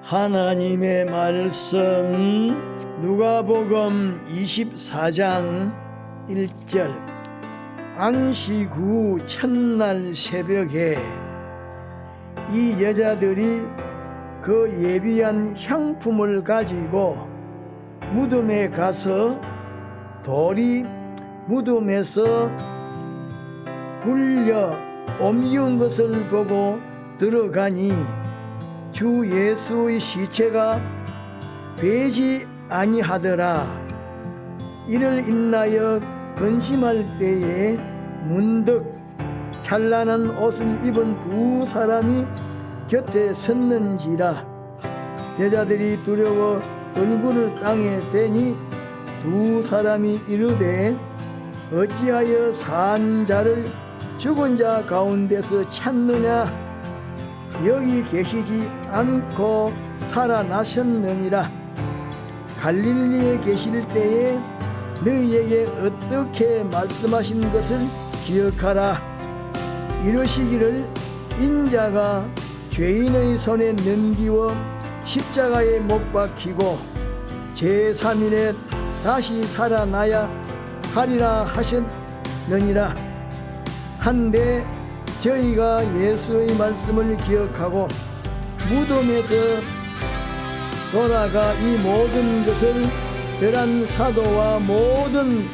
하나님의 말씀 누가복음 24장 1절. 안식 후 첫날 새벽에 이 여자들이 그 예비한 향품을 가지고 무덤에 가서 돌이 무덤에서 굴려 옮기운 것을 보고 들어가니 주 예수의 시체가 베지 아니하더라. 이를 인하여 근심할 때에 문득 찬란한 옷을 입은 두 사람이 곁에 섰는지라. 여자들이 두려워 얼굴을 땅에 대니 두 사람이 이르되 어찌하여 산 자를 죽은 자 가운데서 찾느냐? 여기 계시지 않고 살아나셨느니라. 갈릴리에 계실 때에 너희에게 어떻게 말씀하신 것을 기억하라. 이러시기를 인자가 죄인의 손에 넘기워 십자가에 못 박히고 제3일에 다시 살아나야 하리라 하셨느니라. 한데 저희가 예수의 말씀을 기억하고 무덤에서 돌아가 이 모든 것을 베란 사도와 모든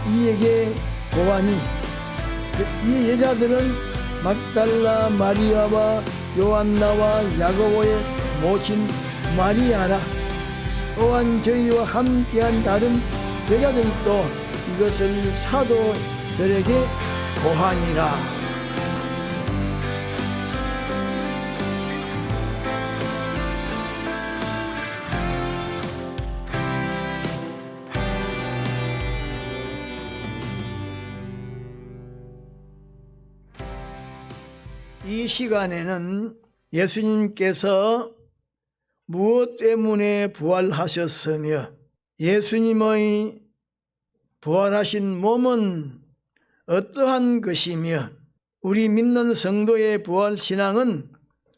이에게 고하니 이 여자들은 막달라 마리아와 요한나와 야고보의 모친 마리아라. 또한 저희와 함께한 다른 여자들도 이것을 사도들에게 고하니라. 이 시간에는 예수님께서 무엇 때문에 부활하셨으며 예수님의 부활하신 몸은 어떠한 것이며 우리 믿는 성도의 부활신앙은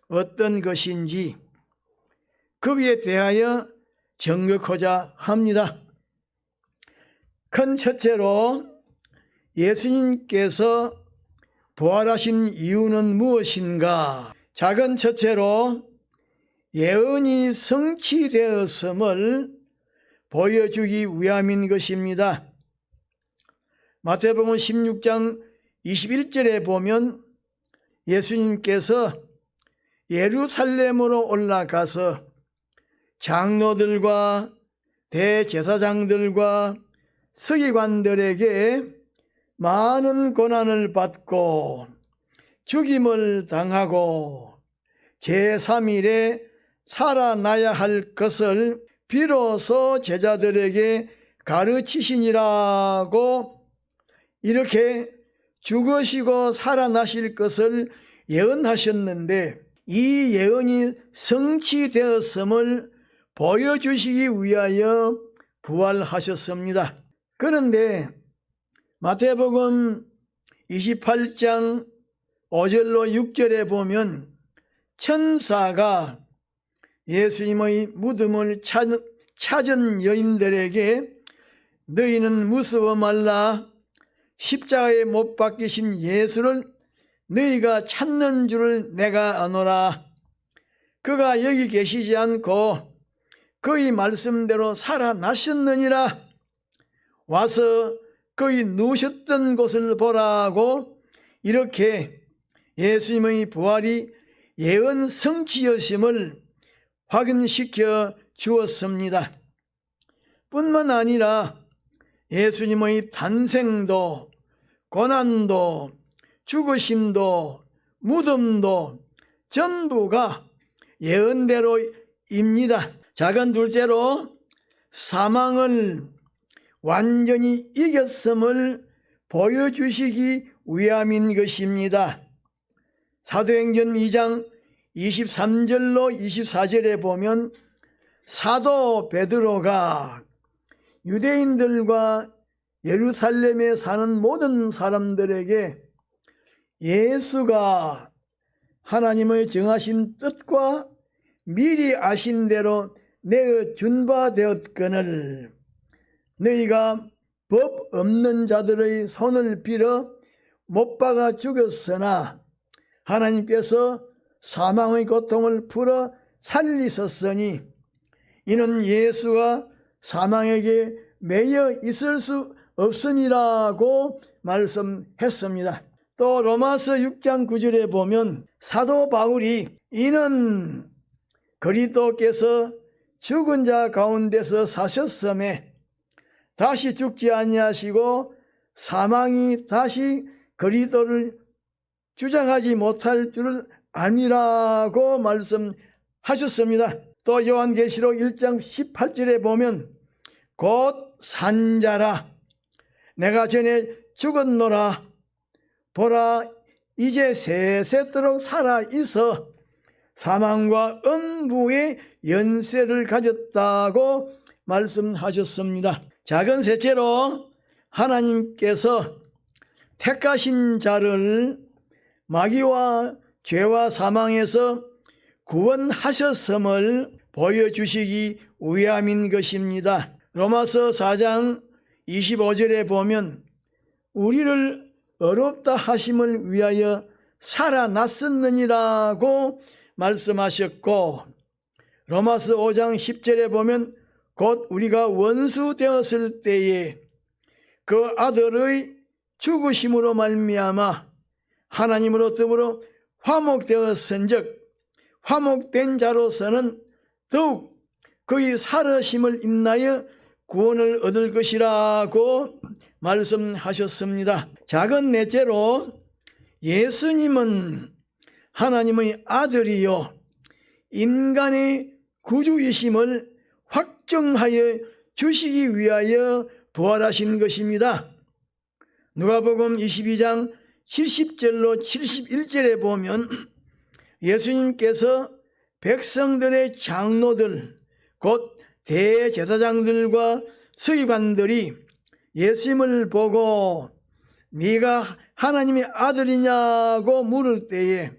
어떤 것인지 거기에 대하여 정격하자 합니다. 큰 첫째로 예수님께서 부활하신 이유는 무엇인가? 작은 첫째로 예언이 성취되었음을 보여주기 위함인 것입니다. 마태복음 16장 21절에 보면 예수님께서 예루살렘으로 올라가서 장로들과 대제사장들과 서기관들에게 많은 고난을 받고 죽임을 당하고 제3일에 살아나야 할 것을 비로소 제자들에게 가르치시니라고 이렇게 죽으시고 살아나실 것을 예언하셨는데 이 예언이 성취되었음을 보여주시기 위하여 부활하셨습니다. 그런데 마태복음 28장 5절로 6절에 보면 천사가 예수님의 무덤을 찾은 여인들에게 너희는 무서워 말라. 십자가에 못 박히신 예수를 너희가 찾는 줄을 내가 아노라. 그가 여기 계시지 않고 그의 말씀대로 살아나셨느니라. 와서 그의 누우셨던 곳을 보라고 이렇게 예수님의 부활이 예언 성취였음을 확인시켜 주었습니다. 뿐만 아니라 예수님의 탄생도 고난도 죽으심도 무덤도 전부가 예언대로입니다. 작은 둘째로 사망을 완전히 이겼음을 보여주시기 위함인 것입니다. 사도행전 2장 23절로 24절에 보면 사도 베드로가 유대인들과 예루살렘에 사는 모든 사람들에게 예수가 하나님의 정하신 뜻과 미리 아신 대로 내어준 바 되었거늘 너희가 법 없는 자들의 손을 빌어 못 박아 죽였으나 하나님께서 사망의 고통을 풀어 살리셨으니 이는 예수가 사망에게 매여 있을 수 없음이라고 말씀했습니다. 또 로마서 6장 9절에 보면 사도 바울이 이는 그리스도께서 죽은 자 가운데서 사셨음에 다시 죽지 아니하시고 사망이 다시 그리스도를 주장하지 못할 줄을 아니라고 말씀하셨습니다. 또 요한계시록 1장 18절에 보면 곧 산자라 내가 전에 죽었노라 보라 이제 세세토록 살아있어 사망과 음부의 연세를 가졌다고 말씀하셨습니다. 작은 셋째로 하나님께서 택하신 자를 마귀와 죄와 사망에서 구원하셨음을 보여주시기 위함인 것입니다. 로마서 4장 25절에 보면 우리를 어렵다 하심을 위하여 살아났었느니라고 말씀하셨고 로마서 5장 10절에 보면 곧 우리가 원수 되었을 때에 그 아들의 죽으심으로 말미암아 하나님으로 더불어 화목되었은즉 화목된 자로서는 더욱 그의 살으심을 인하여 구원을 얻을 것이라고 말씀하셨습니다. 작은 넷째로 예수님은 하나님의 아들이요 인간의 구주이심을 확정하여 주시기 위하여 부활하신 것입니다. 누가복음 22장 70절로 71절에 보면 예수님께서 백성들의 장로들 곧 대제사장들과 서기관들이 예수님을 보고 네가 하나님의 아들이냐고 물을 때에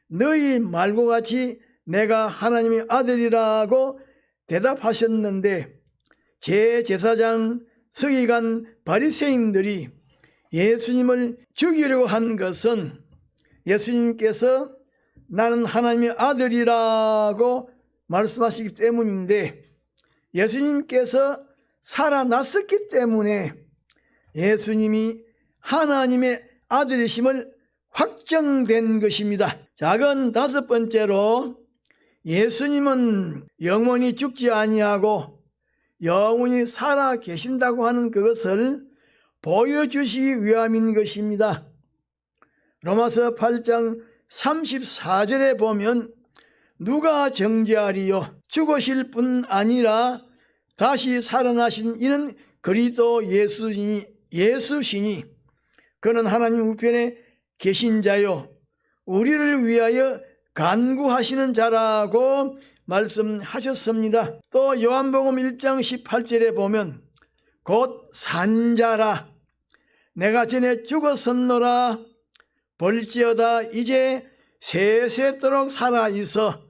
너희 말과 같이 내가 하나님의 아들이라고 대답하셨는데 제사장, 서기관, 바리새인들이 예수님을 죽이려고 한 것은 예수님께서 나는 하나님의 아들이라고 말씀하시기 때문인데 예수님께서 살아났었기 때문에 예수님이 하나님의 아들이심을 확정된 것입니다. 작은 다섯 번째로 예수님은 영원히 죽지 아니하고 영원히 살아 계신다고 하는 그것을 보여주시기 위함인 것입니다. 로마서 8장 34절에 보면 누가 정죄하리요 죽으실 뿐 아니라 다시 살아나신 이는 그리스도 예수시니 그는 하나님 우편에 계신 자요 우리를 위하여 간구하시는 자라고 말씀하셨습니다. 또 요한복음 1장 18절에 보면 곧 산자라 내가 전에 죽었었노라 볼지어다 이제 세세토록 살아있어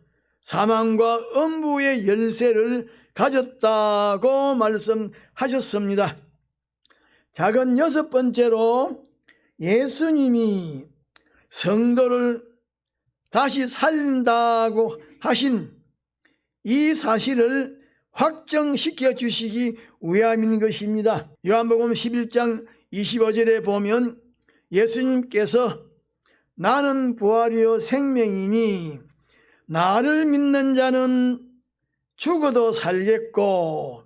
사망과 음부의 열쇠를 가졌다고 말씀하셨습니다. 작은 여섯 번째로 예수님이 성도를 다시 살린다고 하신 이 사실을 확정시켜 주시기 위함인 것입니다. 요한복음 11장 25절에 보면 예수님께서 나는 부활이요 생명이니 나를 믿는 자는 죽어도 살겠고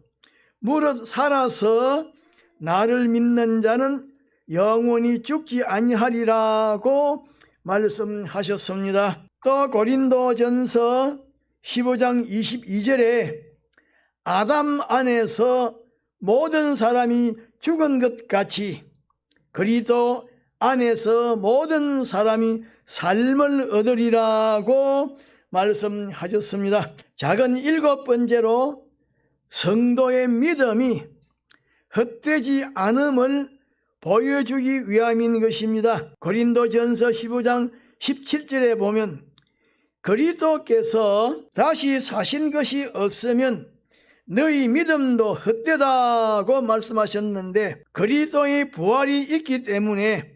무릇 살아서 나를 믿는 자는 영원히 죽지 아니하리라고 말씀하셨습니다. 또 고린도전서 15장 22절에 아담 안에서 모든 사람이 죽은 것 같이 그리스도 안에서 모든 사람이 삶을 얻으리라고 말씀하셨습니다. 작은 일곱 번째로 성도의 믿음이 헛되지 않음을 보여주기 위함인 것입니다. 고린도전서 15장 17절에 보면 그리스도께서 다시 사신 것이 없으면 너희 믿음도 헛되다고 말씀하셨는데, 그리스도의 부활이 있기 때문에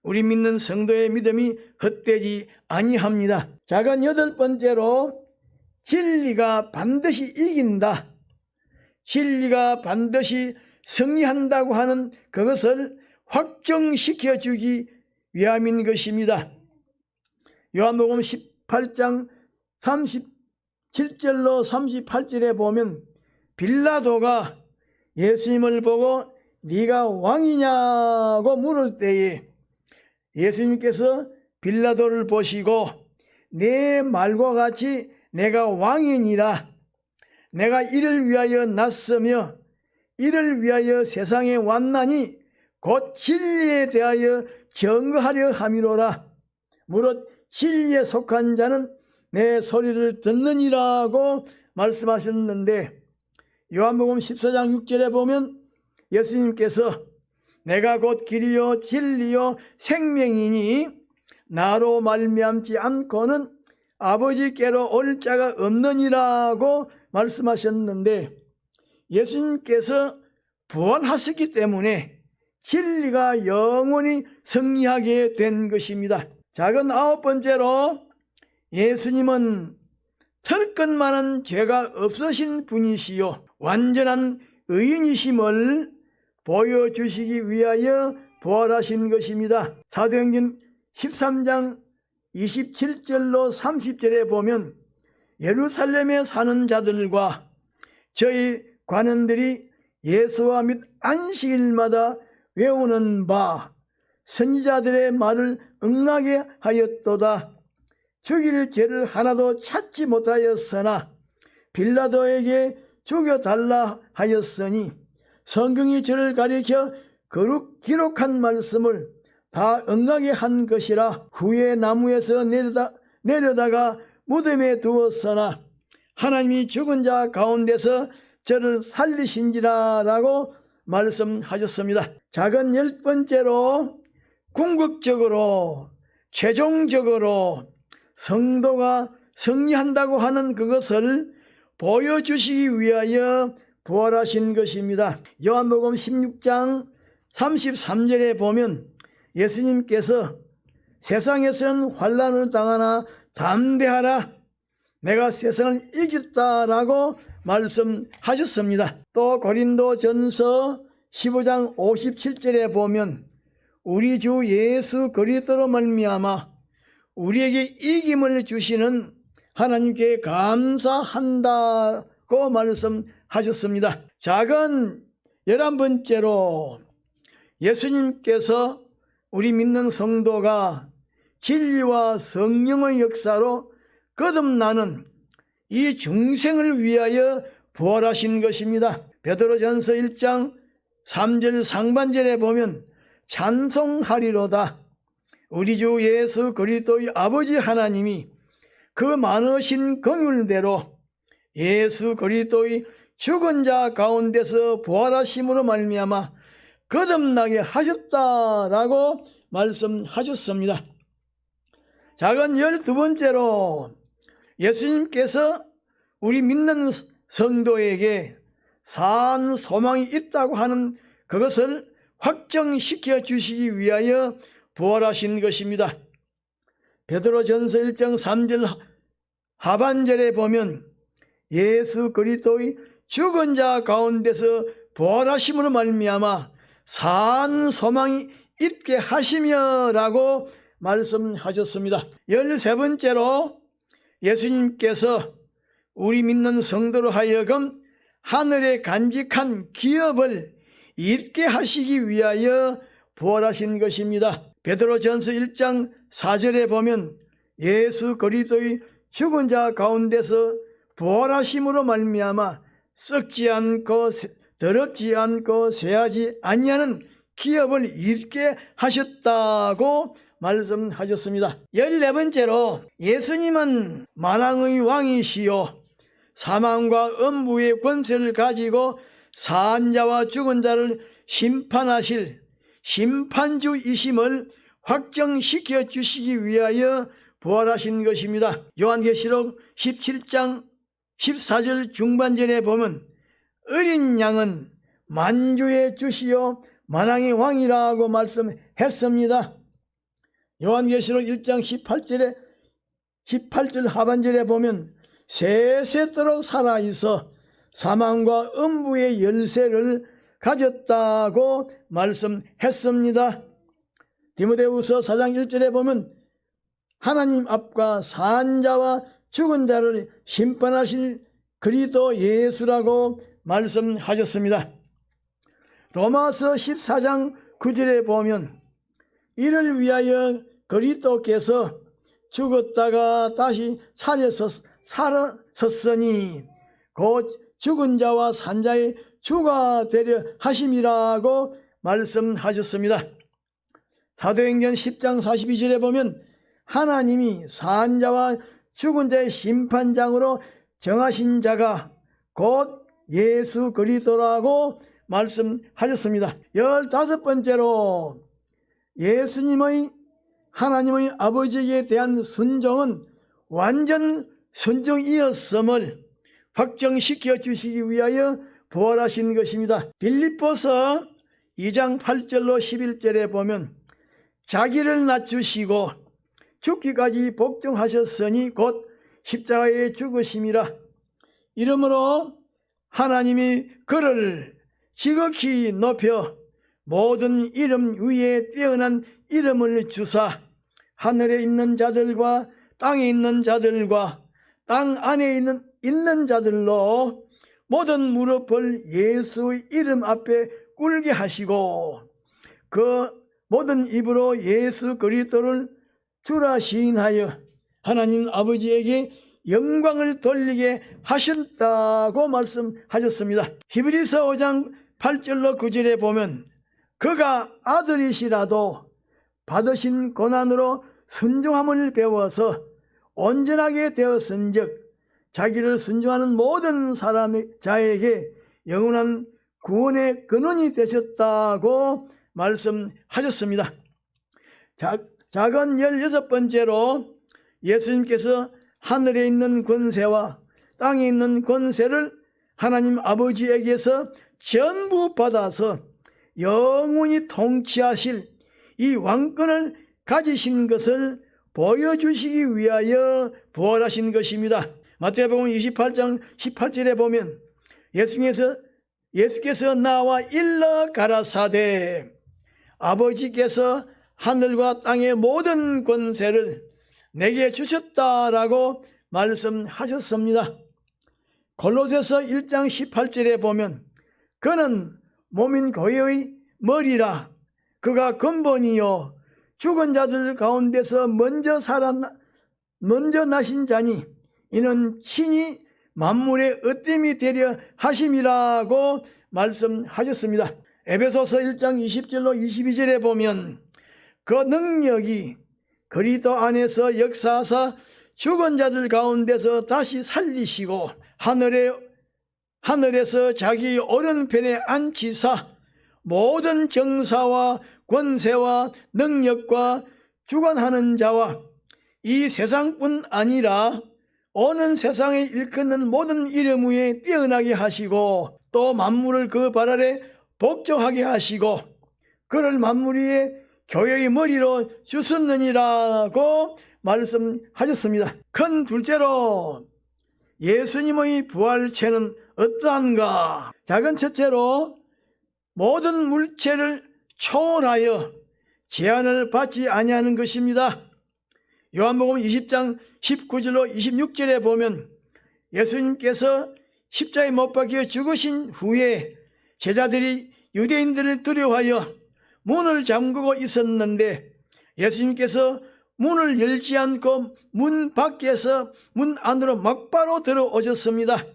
우리 믿는 성도의 믿음이 헛되지 아니합니다. 작은 8번째로, 진리가 반드시 이긴다. 진리가 반드시 승리한다고 하는 그것을 확정시켜 주기 위함인 것입니다. 요한복음 18장 37절로 38절에 보면 빌라도가 예수님을 보고 네가 왕이냐고 물을 때에 예수님께서 빌라도를 보시고 내 말과 같이 내가 왕이니라. 내가 이를 위하여 났으며 이를 위하여 세상에 왔나니 곧 진리에 대하여 증거하려 함이로라. 무릇 진리에 속한 자는 내 소리를 듣느니라고 말씀하셨는데, 요한복음 14장 6절에 보면 예수님께서 내가 곧 길이요 진리요 생명이니 나로 말미암지 않고는 아버지께로 올 자가 없느니라고 말씀하셨는데, 예수님께서 부활하셨기 때문에 진리가 영원히 승리하게 된 것입니다. 작은 9번째로, 예수님은 털끝 많은 죄가 없으신 분이시요 완전한 의인이심을 보여주시기 위하여 부활하신 것입니다. 사도행전 13장 27절로 30절에 보면 예루살렘에 사는 자들과 저희 관원들이 예수와 및 안식일마다 외우는 바 선지자들의 말을 응하게 하였도다. 죽일 죄를 하나도 찾지 못하였으나 빌라도에게 죽여달라 하였으니 성경이 저를 가리켜 거룩 기록한 말씀을 다 응하게 한 것이라. 후에 나무에서 내려다가 무덤에 두었으나 하나님이 죽은 자 가운데서 저를 살리신지라 라고 말씀하셨습니다. 작은 10번째로, 궁극적으로 최종적으로 성도가 승리한다고 하는 그것을 보여주시기 위하여 부활하신 것입니다. 요한복음 16장 33절에 보면 예수님께서 세상에서는 환난을 당하나 담대하라. 내가 세상을 이겼다라고 말씀하셨습니다. 또 고린도전서 15장 57절에 보면 우리 주 예수 그리스도로 말미암아 우리에게 이김을 주시는 하나님께 감사한다고 말씀하셨습니다. 작은 11번째로, 예수님께서 우리 믿는 성도가 진리와 성령의 역사로 거듭나는 이 중생을 위하여 부활하신 것입니다. 베드로전서 1장 3절 상반절에 보면 찬송하리로다. 우리 주 예수 그리스도의 아버지 하나님이 그 많으신 긍휼대로 예수 그리스도의 죽은 자 가운데서 부활하심으로 말미암아 거듭나게 하셨다라고 말씀하셨습니다. 작은 12번째로, 예수님께서 우리 믿는 성도에게 산 소망이 있다고 하는 그것을 확정시켜 주시기 위하여 부활하신 것입니다. 베드로전서 1장 3절 하반절에 보면 예수 그리스도의 죽은 자 가운데서 부활하심으로 말미암아 산 소망이 있게 하시며라고 말씀하셨습니다. 13번째로, 예수님께서 우리 믿는 성도로 하여금 하늘에 간직한 기업을 잊게 하시기 위하여 부활하신 것입니다. 베드로전서 1장 4절에 보면 예수 그리스도의 죽은 자 가운데서 부활하심으로 말미암아 썩지 않고 더럽지 않고 쇠하지 아니하는 기업을 잃게 하셨다고 말씀하셨습니다. 14번째로, 예수님은 만왕의 왕이시요 사망과 음부의 권세를 가지고 산 자와 죽은 자를 심판하실 심판주이심을 확정시켜 주시기 위하여 부활하신 것입니다. 요한계시록 17장 14절 중반절에 보면 어린 양은 만주의 주시요 만왕의 왕이라고 말씀했습니다. 요한계시록 1장 18절 하반절에 보면 세세토록 살아있어 사망과 음부의 열쇠를 가졌다고 말씀했습니다. 디모데후서 4장 1절에 보면 하나님 앞과 산자와 죽은 자를 심판하실 그리스도 예수라고 말씀하셨습니다. 로마서 14장 9절에 보면 이를 위하여 그리스도께서 죽었다가 다시 살아섰으니 곧 죽은 자와 산자의 주가 되려 하심이라고 말씀하셨습니다. 사도행전 10장 42절에 보면 하나님이 산자와 죽은 자의 심판장으로 정하신 자가 곧 예수 그리스도라고 말씀하셨습니다. 15번째로 예수님의 하나님의 아버지에 대한 순종은 완전 순종이었음을 확정시켜 주시기 위하여 부활하신 것입니다. 빌립보서 2장 8절로 11절에 보면 자기를 낮추시고 죽기까지 복종하셨으니 곧 십자가에 죽으심이라. 이러므로 하나님이 그를 지극히 높여 모든 이름 위에 뛰어난 이름을 주사 하늘에 있는 자들과 땅에 있는 자들과 땅 안에 있는 자들로 모든 무릎을 예수의 이름 앞에 꿇게 하시고 그 모든 입으로 예수 그리스도를 주라 시인하여 하나님 아버지에게 영광을 돌리게 하셨다고 말씀하셨습니다. 히브리서 5장 8절로 9절에 보면 그가 아들이시라도 받으신 고난으로 순종함을 배워서 온전하게 되었은즉 자기를 순종하는 모든 자에게 영원한 구원의 근원이 되셨다고 말씀하셨습니다. 작은 16번째로 예수님께서 하늘에 있는 권세와 땅에 있는 권세를 하나님 아버지에게서 전부 받아서 영원히 통치하실 이 왕권을 가지신 것을 보여주시기 위하여 부활하신 것입니다. 마태복음 28장 18절에 보면 예수께서 나와 일러 가라사대 아버지께서 하늘과 땅의 모든 권세를 내게 주셨다라고 말씀하셨습니다. 골로새서 1장 18절에 보면 그는 몸인 교회의 머리라 그가 근본이요 죽은 자들 가운데서 먼저 나신 자니 이는 친히 만물의 으뜸이 되려 하심이라고 말씀하셨습니다. 에베소서 1장 20절로 22절에 보면 그 능력이 그리스도 안에서 역사하사 죽은 자들 가운데서 다시 살리시고 하늘에서 자기 오른편에 앉히사 모든 정사와 권세와 능력과 주관하는 자와 이 세상뿐 아니라 오는 세상에 일컫는 모든 이름 위에 뛰어나게 하시고 또 만물을 그 발 아래 복종하게 하시고 그를 만물 위에 교회의 머리로 주셨느니라고 말씀하셨습니다. 큰 둘째로 예수님의 부활체는 어떠한가? 작은 첫째로 모든 물체를 초월하여 제한을 받지 아니하는 것입니다. 요한복음 20장 19절로 26절에 보면 예수님께서 십자가에 못 박혀 죽으신 후에 제자들이 유대인들을 두려워하여 문을 잠그고 있었는데 예수님께서 문을 열지 않고 문 밖에서 문 안으로 막바로 들어오셨습니다.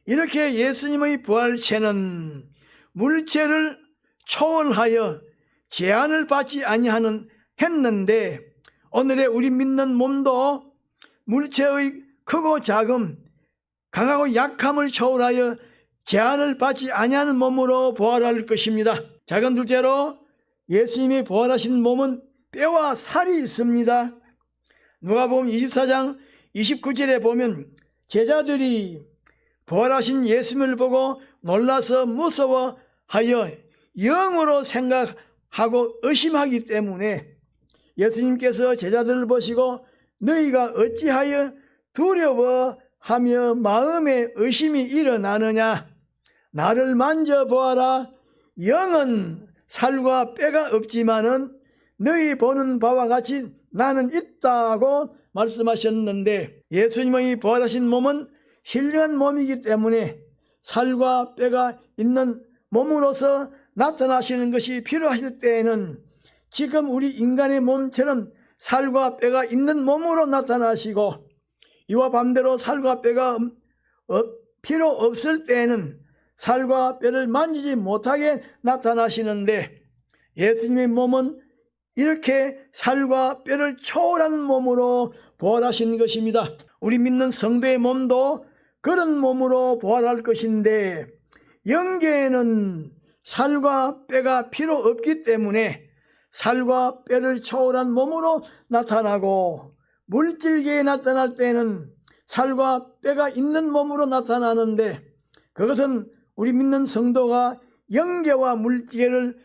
이렇게 예수님의 부활체는 물체를 초월하여 제한을 받지 아니하는 했는데 오늘의 우리 믿는 몸도 물체의 크고 작음, 강하고 약함을 초월하여 제한을 받지 아니하는 몸으로 부활할 것입니다. 작은 둘째로 예수님이 부활하신 몸은 뼈와 살이 있습니다. 누가복음 24장 29절에 보면 제자들이 부활하신 예수님을 보고 놀라서 무서워하여 영으로 생각하고 의심하기 때문에 예수님께서 제자들을 보시고 너희가 어찌하여 두려워하며 마음에 의심이 일어나느냐. 나를 만져보아라. 영은 살과 뼈가 없지만은 너희 보는 바와 같이 나는 있다고 말씀하셨는데, 예수님의 부활하신 몸은 힐링한 몸이기 때문에 살과 뼈가 있는 몸으로서 나타나시는 것이 필요하실 때에는 지금 우리 인간의 몸처럼 살과 뼈가 있는 몸으로 나타나시고, 이와 반대로 살과 뼈가 필요 없을 때에는 살과 뼈를 만지지 못하게 나타나시는데, 예수님의 몸은 이렇게 살과 뼈를 초월한 몸으로 부활하신 것입니다. 우리 믿는 성도의 몸도 그런 몸으로 부활할 것인데, 영계에는 살과 뼈가 필요 없기 때문에 살과 뼈를 초월한 몸으로 나타나고, 물질계에 나타날 때는 살과 뼈가 있는 몸으로 나타나는데, 그것은 우리 믿는 성도가 영계와 물질계를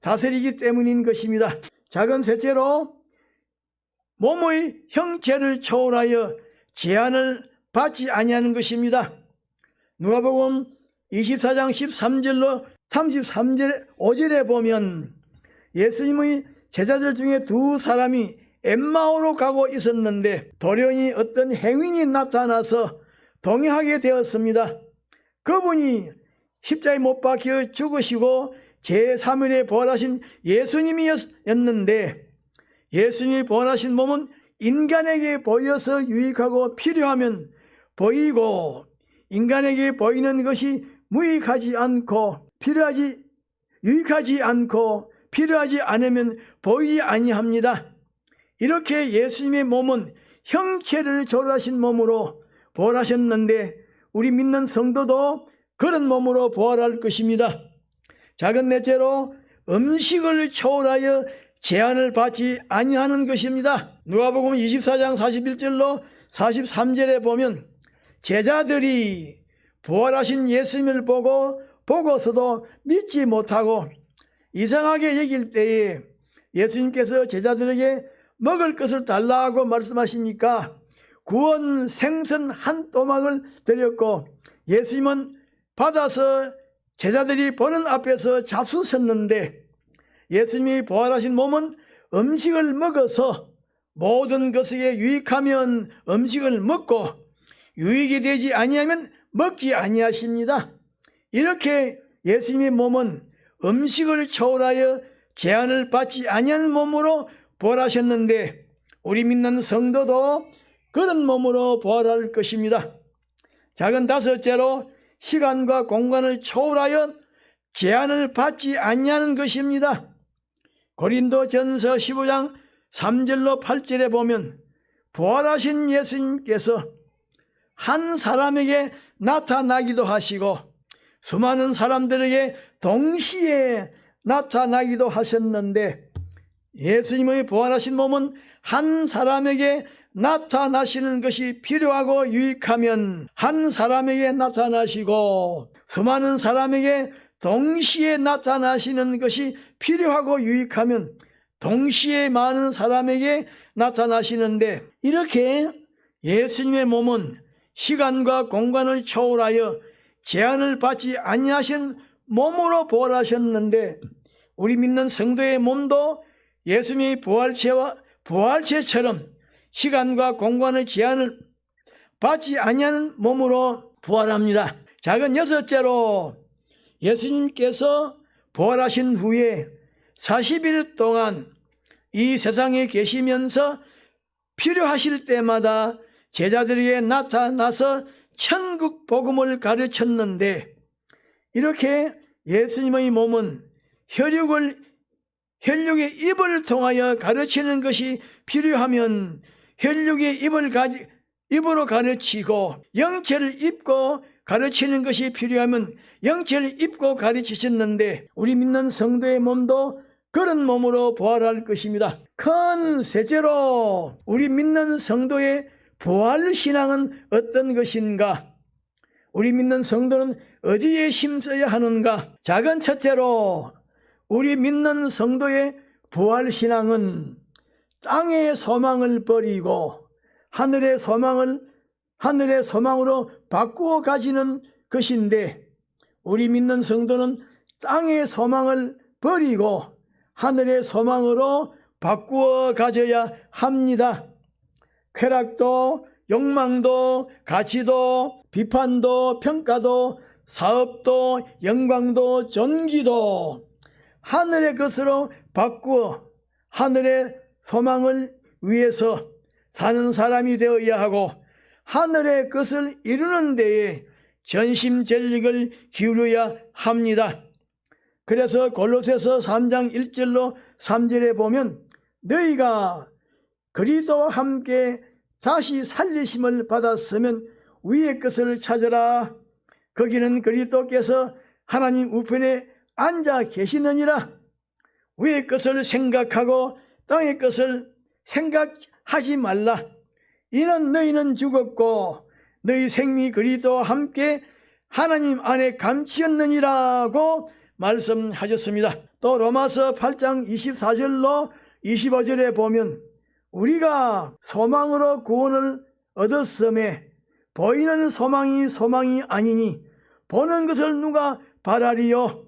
다스리기 때문인 것입니다. 작은 셋째로 몸의 형체를 초월하여 제한을 받지 아니하는 것입니다. 누가복음 24장 13절로 33절 5절에 보면 예수님의 제자들 중에 두 사람이 엠마오로 가고 있었는데 돌연히 어떤 행인이 나타나서 동행하게 되었습니다. 그분이 십자가에 못 박혀 죽으시고 제3일에 부활하신 예수님이었는데, 예수님이 부활하신 몸은 인간에게 보여서 유익하고 필요하면 보이고, 인간에게 보이는 것이 유익하지 않고 필요하지 않으면 보이지 아니합니다. 이렇게 예수님의 몸은 형체를 초월하신 몸으로 부활하셨는데, 우리 믿는 성도도 그런 몸으로 부활할 것입니다. 작은 넷째로 음식을 초월하여 제한을 받지 아니하는 것입니다. 누가복음 24장 41절로 43절에 보면 제자들이 부활하신 예수님을 보고서도 믿지 못하고 이상하게 여길 때에 예수님께서 제자들에게 먹을 것을 달라고 말씀하시니까 구운 생선 한 또막을 드렸고, 예수님은 받아서 제자들이 보는 앞에서 잡수셨는데, 예수님이 부활하신 몸은 음식을 먹어서 모든 것에 유익하면 음식을 먹고 유익이 되지 아니하면 먹지 아니하십니다. 이렇게 예수님의 몸은 음식을 초월하여 제한을 받지 아니하는 몸으로 부활하셨는데, 우리 믿는 성도도 그런 몸으로 부활할 것입니다. 작은 다섯째로 시간과 공간을 초월하여 제한을 받지 아니하는 것입니다. 고린도전서 15장 3절로 8절에 보면 부활하신 예수님께서 한 사람에게 나타나기도 하시고 수많은 사람들에게 동시에 나타나기도 하셨는데, 예수님의 부활하신 몸은 한 사람에게 나타나시는 것이 필요하고 유익하면 한 사람에게 나타나시고, 수많은 사람에게 동시에 나타나시는 것이 필요하고 유익하면 동시에 많은 사람에게 나타나시는데, 이렇게 예수님의 몸은 시간과 공간을 초월하여 제한을 받지 아니하신 몸으로 부활하셨는데, 우리 믿는 성도의 몸도 예수님의 부활체처럼 시간과 공간의 제한을 받지 아니하는 몸으로 부활합니다. 작은 여섯째로 예수님께서 부활하신 후에 40일 동안 이 세상에 계시면서 필요하실 때마다 제자들에게 나타나서 천국 복음을 가르쳤는데, 이렇게 예수님의 몸은 혈육의 입을 통하여 가르치는 것이 필요하면 혈육의 입으로 가르치고, 영체를 입고 가르치는 것이 필요하면 영체를 입고 가르치셨는데, 우리 믿는 성도의 몸도 그런 몸으로 부활할 것입니다. 큰 셋째로 우리 믿는 성도의 부활 신앙은 어떤 것인가? 우리 믿는 성도는 어디에 힘써야 하는가? 작은 첫째로 우리 믿는 성도의 부활 신앙은 땅의 소망을 버리고 하늘의 소망으로 바꾸어 가지는 것인데, 우리 믿는 성도는 땅의 소망을 버리고 하늘의 소망으로 바꾸어 가져야 합니다. 쾌락도, 욕망도, 가치도, 비판도, 평가도, 사업도, 영광도, 존귀도 하늘의 것으로 바꾸어 하늘의 소망을 위해서 사는 사람이 되어야 하고, 하늘의 것을 이루는 데에 전심전력을 기울여야 합니다. 그래서 골로새서 3장 1절로 3절에 보면, 너희가 그리스도와 함께 다시 살리심을 받았으면 위의 것을 찾으라. 거기는 그리스도께서 하나님 우편에 앉아 계시느니라. 위의 것을 생각하고 땅의 것을 생각하지 말라. 이는 너희는 죽었고 너희 생명이 그리스도와 함께 하나님 안에 감추었느니라고 말씀하셨습니다. 또 로마서 8장 24절로 25절에 보면, 우리가 소망으로 구원을 얻었음에 보이는 소망이 아니니 보는 것을 누가 바라리요?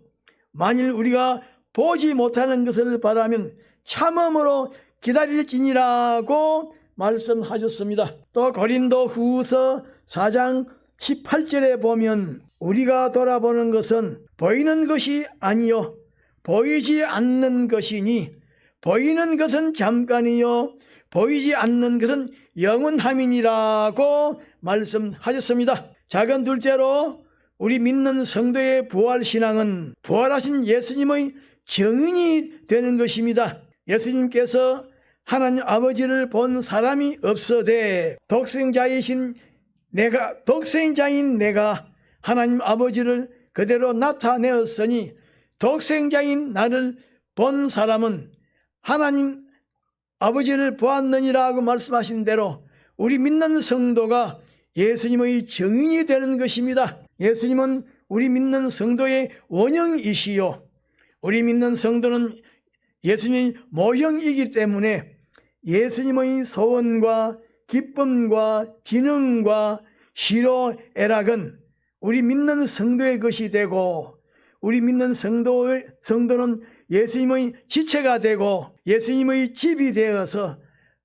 만일 우리가 보지 못하는 것을 바라면 참음으로 기다릴지니라고 말씀하셨습니다. 또 고린도 후서 4장 18절에 보면, 우리가 돌아보는 것은 보이는 것이 아니요 보이지 않는 것이니 보이는 것은 잠깐이요 보이지 않는 것은 영원함이니라고 말씀하셨습니다. 작은 둘째로 우리 믿는 성도의 부활신앙은 부활하신 예수님의 증인이 되는 것입니다. 예수님께서 하나님 아버지를 본 사람이 없어되 독생자인 내가 하나님 아버지를 그대로 나타내었으니 독생자인 나를 본 사람은 하나님 아버지를 보았느니라고 말씀하신 대로 우리 믿는 성도가 예수님의 증인이 되는 것입니다. 예수님은 우리 믿는 성도의 원형이시요, 우리 믿는 성도는 예수님의 모형이기 때문에 예수님의 소원과 기쁨과 기능과 시로 애락은 우리 믿는 성도의 것이 되고, 우리 믿는 성도는 예수님의 지체가 되고 예수님의 집이 되어서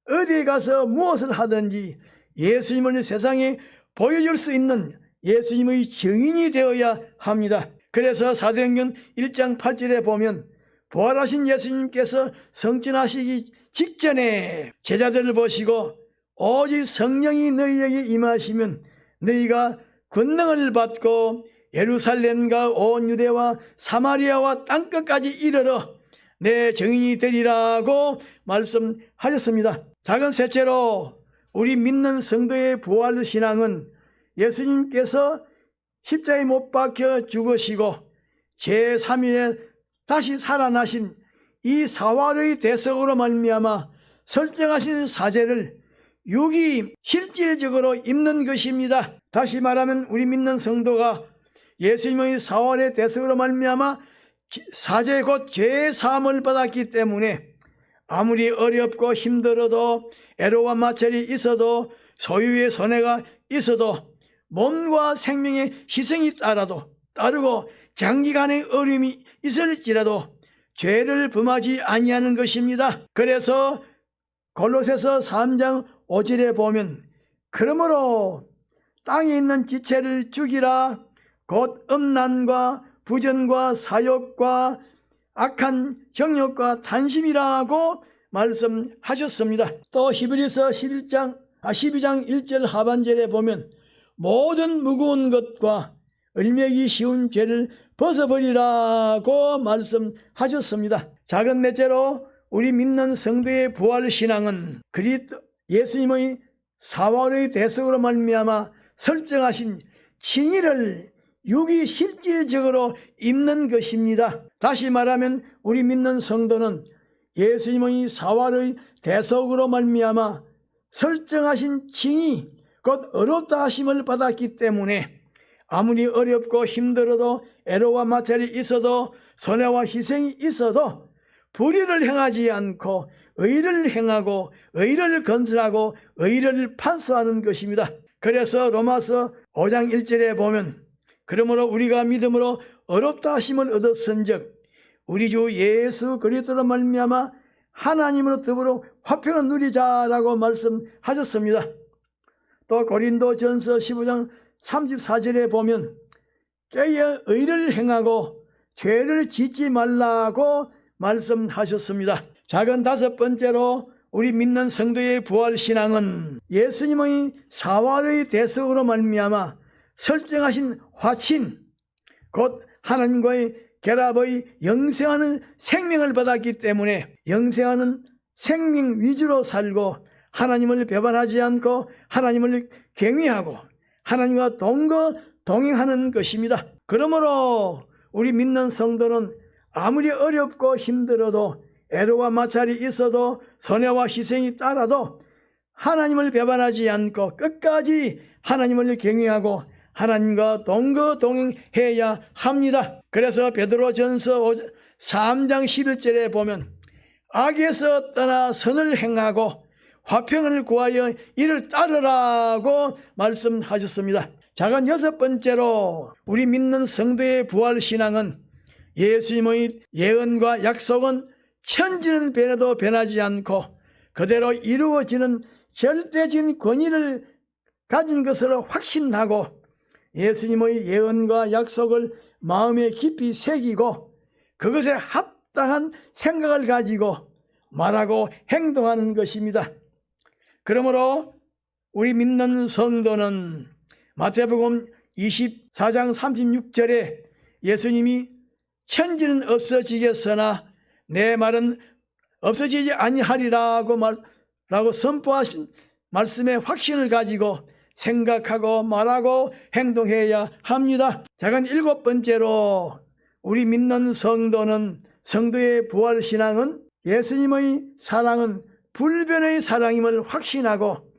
어디에 가서 무엇을 하든지 예수님을 세상에 보여줄 수 있는 예수님의 증인이 되어야 합니다. 그래서 사도행전 1장 8절에 보면, 부활하신 예수님께서 성천하시기 직전에 제자들을 보시고 오직 성령이 너희에게 임하시면 너희가 권능을 받고 예루살렘과 온 유대와 사마리아와 땅끝까지 이르러 내 증인이 되리라고 말씀하셨습니다. 작은 셋째로 우리 믿는 성도의 부활 신앙은 예수님께서 십자가에 못 박혀 죽으시고 제3일에 다시 살아나신 이 사활의 대속으로 말미암아 설정하신 사제를 육이 실질적으로 입는 것입니다. 다시 말하면 우리 믿는 성도가 예수님의 사활의 대속으로 말미암아 사제 곧 죄의 사함을 받았기 때문에 아무리 어렵고 힘들어도 애로와 마찰이 있어도 소유의 손해가 있어도 몸과 생명의 희생이 따르고 장기간의 어려움이 있을지라도 죄를 범하지 아니하는 것입니다. 그래서 골로새서 3장 5절에 보면, 그러므로 땅에 있는 지체를 죽이라, 곧 음란과 부전과 사욕과 악한 정욕과 탄심이라고 말씀하셨습니다. 또 히브리서 12장 1절 하반절에 보면, 모든 무거운 것과 얼매기 쉬운 죄를 벗어버리라고 말씀하셨습니다. 작은 넷째로 우리 믿는 성도의 부활 신앙은 예수님의 사활의 대속으로 말미암아 설정하신 칭의를 육이 실질적으로 입는 것입니다. 다시 말하면 우리 믿는 성도는 예수님의 사활의 대속으로 말미암아 설정하신 칭의 곧 어렵다 하심을 받았기 때문에 아무리 어렵고 힘들어도 애로와 마찰이 있어도 손해와 희생이 있어도 불의를 행하지 않고 의를 행하고 의를 건설하고 의를 판서하는 것입니다. 그래서 로마서 5장 1절에 보면 그러므로 우리가 믿음으로 어렵다 하심을 얻었은즉 우리 주 예수 그리스도로 말미암아 하나님으로 더불어 화평을 누리자라고 말씀하셨습니다. 또 고린도전서 15장 34절에 보면 깨어 의를 행하고 죄를 짓지 말라고 말씀하셨습니다. 작은 다섯 번째로 우리 믿는 성도의 부활신앙은 예수님의 사활의 대속으로 말미암아 설정하신 화친 곧 하나님과의 결합의 영생하는 생명을 받았기 때문에 영생하는 생명 위주로 살고 하나님을 배반하지 않고 하나님을 경외하고 하나님과 동행하는 것입니다. 그러므로 우리 믿는 성도는 아무리 어렵고 힘들어도 애로와 마찰이 있어도 손해와 희생이 따라도 하나님을 배반하지 않고 끝까지 하나님을 경외하고 하나님과 동행해야 합니다. 그래서 베드로전서 3장 11절에 보면 악에서 떠나 선을 행하고 화평을 구하여 이를 따르라고 말씀하셨습니다. 작은 여섯 번째로 우리 믿는 성도의 부활신앙은 예수님의 예언과 약속은 천지는 변해도 변하지 않고 그대로 이루어지는 절대적인 권위를 가진 것으로 확신하고 예수님의 예언과 약속을 마음에 깊이 새기고 그것에 합당한 생각을 가지고 말하고 행동하는 것입니다. 그러므로 우리 믿는 성도는 마태복음 24장 36절에 예수님이 천지는 없어지겠으나 내 말은 없어지지 아니하리라고 선포하신 말씀에 확신을 가지고 생각하고 말하고 행동해야 합니다. 작은 일곱 번째로 우리 믿는 성도는 성도의 부활신앙은 예수님의 사랑은 불변의 사랑임을 확신하고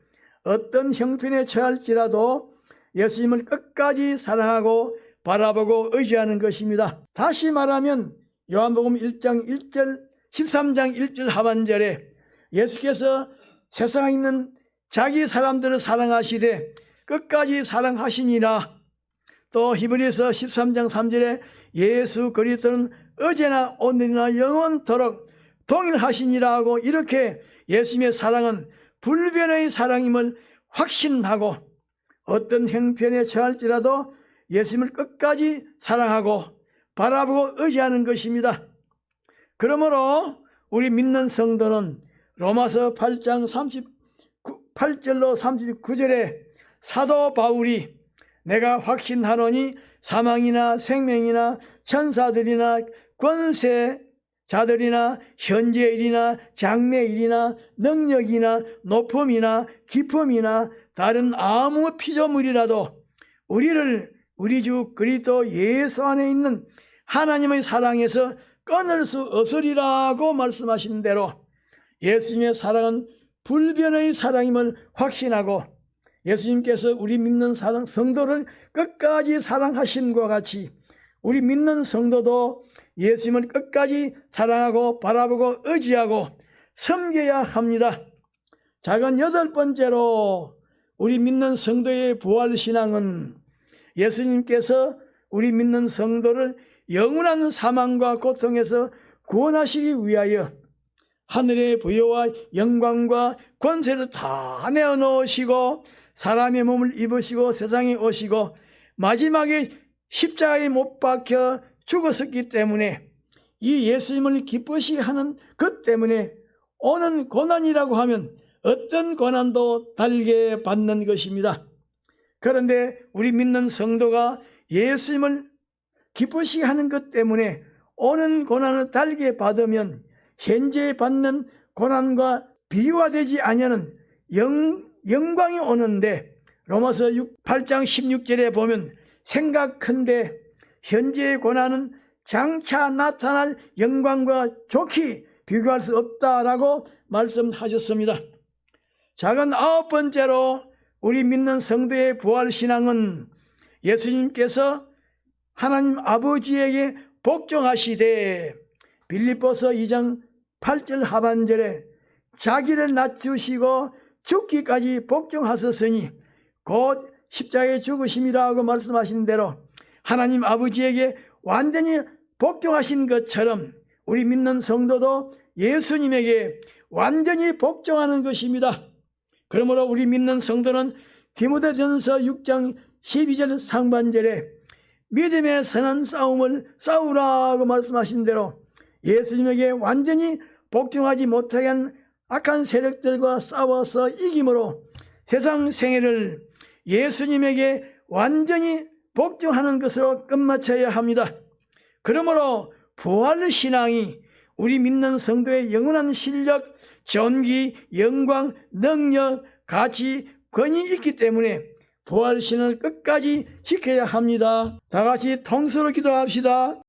어떤 형편에 처할지라도 예수님을 끝까지 사랑하고 바라보고 의지하는 것입니다. 다시 말하면 요한복음 1장 1절 13장 1절 하반절에 예수께서 세상에 있는 자기 사람들을 사랑하시되 끝까지 사랑하시니라. 또 히브리서 13장 3절에 예수 그리스도는 어제나 오늘이나 영원토록 동일하시니라 하고 이렇게 예수님의 사랑은 불변의 사랑임을 확신하고 어떤 형편에 처할지라도 예수님을 끝까지 사랑하고 바라보고 의지하는 것입니다. 그러므로 우리 믿는 성도는 로마서 8장 38절로 39절에 사도 바울이 내가 확신하노니 사망이나 생명이나 천사들이나 권세자들이나 현재일이나 장래일이나 능력이나 높음이나 깊음이나 다른 아무 피조물이라도 우리를 우리 주 그리스도 예수 안에 있는 하나님의 사랑에서 끊을 수 없으리라고 말씀하신 대로 예수님의 사랑은 불변의 사랑임을 확신하고 예수님께서 우리 믿는 성도를 끝까지 사랑하신과 같이 우리 믿는 성도도 예수님을 끝까지 사랑하고 바라보고 의지하고 섬겨야 합니다. 작은 여덟 번째로 우리 믿는 성도의 부활신앙은 예수님께서 우리 믿는 성도를 영원한 사망과 고통에서 구원하시기 위하여 하늘의 부여와 영광과 권세를 다 내어놓으시고 사람의 몸을 입으시고 세상에 오시고 마지막에 십자가에 못 박혀 죽었었기 때문에 이 예수님을 기쁘시게 하는 것 때문에 오는 고난이라고 하면 어떤 고난도 달게 받는 것입니다. 그런데 우리 믿는 성도가 예수님을 기쁘시게 하는 것 때문에 오는 고난을 달게 받으면 현재 받는 고난과 비교되지 아니하는 영광이 오는데 로마서 8장 16절에 보면 생각컨대 현재의 고난은 장차 나타날 영광과 좋게 비교할 수 없다라고 말씀하셨습니다. 작은 9번째로 우리 믿는 성도의 부활신앙은 예수님께서 하나님 아버지에게 복종하시되 빌립보서 2장 8절 하반절에 자기를 낮추시고 죽기까지 복종하셨으니 곧 십자가에 죽으심이라고 말씀하신 대로 하나님 아버지에게 완전히 복종하신 것처럼 우리 믿는 성도도 예수님에게 완전히 복종하는 것입니다. 그러므로 우리 믿는 성도는 디모데전서 6장 12절 상반절에 믿음의 선한 싸움을 싸우라고 말씀하신 대로 예수님에게 완전히 복종하지 못하게 한 악한 세력들과 싸워서 이김으로 세상 생애를 예수님에게 완전히 복종하는 것으로 끝마쳐야 합니다. 그러므로 부활신앙이 우리 믿는 성도의 영원한 실력, 존귀, 영광, 능력, 가치, 권위 있기 때문에 부활신을 끝까지 지켜야 합니다. 다 같이 통수로 기도합시다.